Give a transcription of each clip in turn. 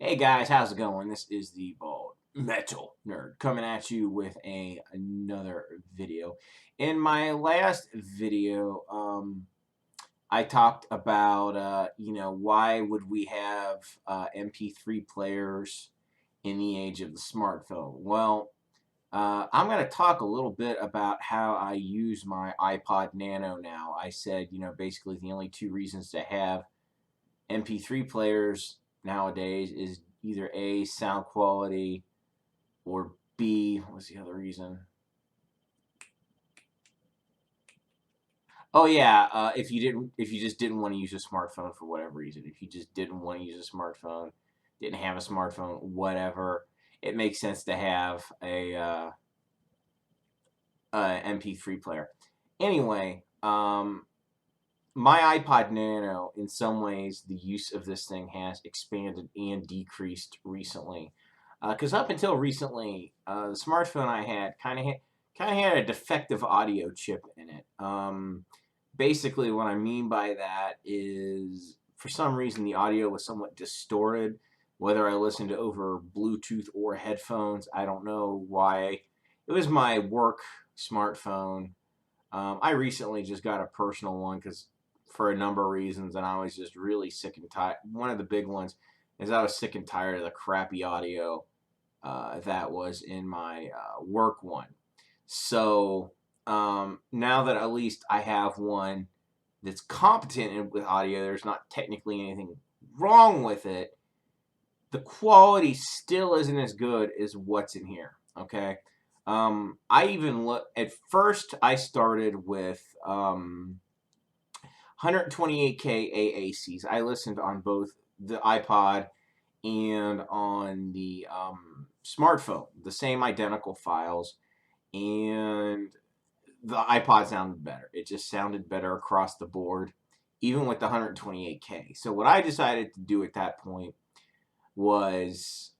Hey guys, how's it going? This is the Bald Metal Nerd coming at you with another video. In my last video, I talked about why would we have MP3 players in the age of the smartphone? Well, I'm going to talk a little bit about how I use my iPod Nano now. I said, basically the only two reasons to have MP3 players nowadays is either A, sound quality, or B, what was the other reason? Oh yeah, if you just didn't want to use a smartphone for whatever reason, if you just didn't want to use a smartphone, didn't have a smartphone, whatever, it makes sense to have a MP3 player. Anyway, my iPod Nano, in some ways, the use of this thing has expanded and decreased recently. Because up until recently, the smartphone I had kind of had a defective audio chip in it. Basically, what I mean by that is, for some reason, the audio was somewhat distorted. Whether I listened over Bluetooth or headphones, I don't know why. It was my work smartphone. I recently just got a personal one because for a number of reasons, and I was just really sick and tired. One of the big ones is I was sick and tired of the crappy audio that was in my work one. So now that at least I have one that's competent with audio, there's not technically anything wrong with it. The quality still isn't as good as what's in here. Okay. I even look at first. I started with 128K AACs. I listened on both the iPod and on the smartphone, the same identical files, and the iPod sounded better. It just sounded better across the board, even with the 128K. So what I decided to do at that point was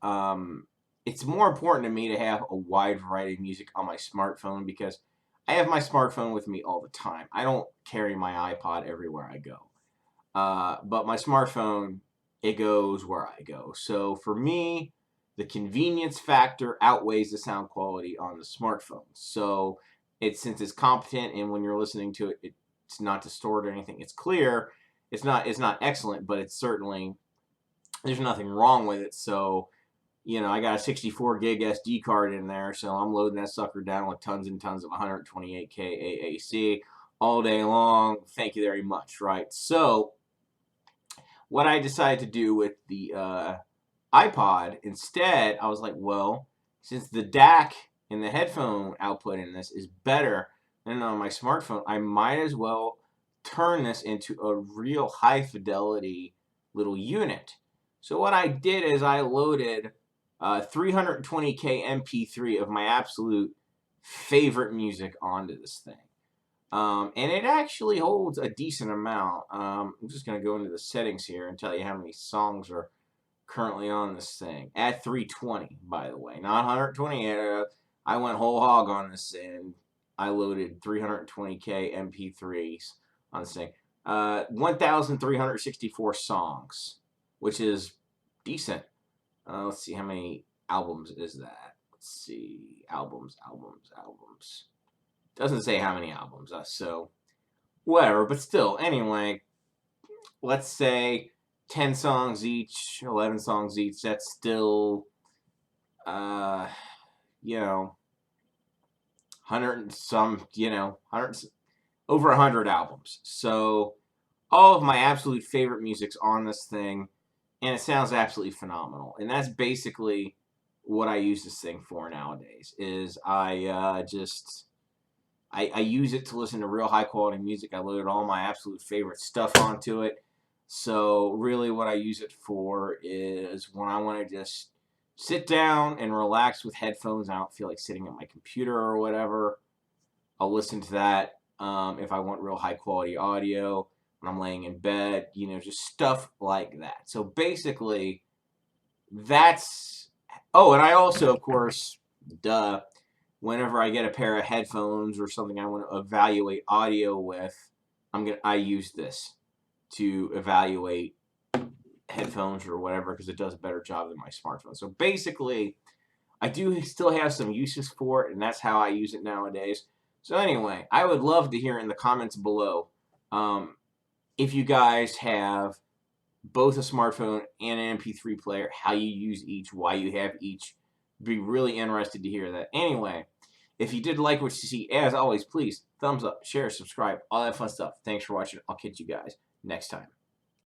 it's more important to me to have a wide variety of music on my smartphone because I have my smartphone with me all the time. I don't carry my iPod everywhere I go. But my smartphone, it goes where I go. So for me, the convenience factor outweighs the sound quality on the smartphone. So since it's competent and when you're listening to it, it's not distorted or anything. It's clear. It's not excellent, but it's certainly there's nothing wrong with it. So I got a 64 gig SD card in there, so I'm loading that sucker down with tons and tons of 128K AAC all day long. Thank you very much, right? So what I decided to do with the iPod instead, I was like, well, since the DAC and the headphone output in this is better than on my smartphone, I might as well turn this into a real high fidelity little unit. So what I did is I loaded 320K MP3 of my absolute favorite music onto this thing. And it actually holds a decent amount. I'm just going to go into the settings here and tell you how many songs are currently on this thing. At 320, by the way. Not 128. I went whole hog on this and I loaded 320K MP3s on this thing. 1,364 songs, which is decent. Let's see, how many albums is that? Let's see. Albums. Doesn't say how many albums, so whatever. But still, anyway, let's say 10 songs each, 11 songs each. That's still, uh, 100 and some, 100, over 100 albums. So all of my absolute favorite music's on this thing, and it sounds absolutely phenomenal. And that's basically what I use this thing for nowadays. Is I use it to listen to real high quality music. I loaded all my absolute favorite stuff onto it. So really what I use it for is when I want to just sit down and relax with headphones. I don't feel like sitting at my computer or whatever. I'll listen to that if I want real high quality audio when I'm laying in bed, just stuff like that. So basically that's, oh, and I also, of course, whenever I get a pair of headphones or something I want to evaluate audio with, I use this to evaluate headphones or whatever because it does a better job than my smartphone. So basically, I do still have some uses for it, and that's how I use it nowadays. So anyway, I would love to hear in the comments below if you guys have both a smartphone and an MP3 player, how you use each, why you have each. Be really interested to hear that. Anyway, if you did like what you see, as always, please thumbs up, share, subscribe, all that fun stuff. Thanks for watching. I'll catch you guys next time.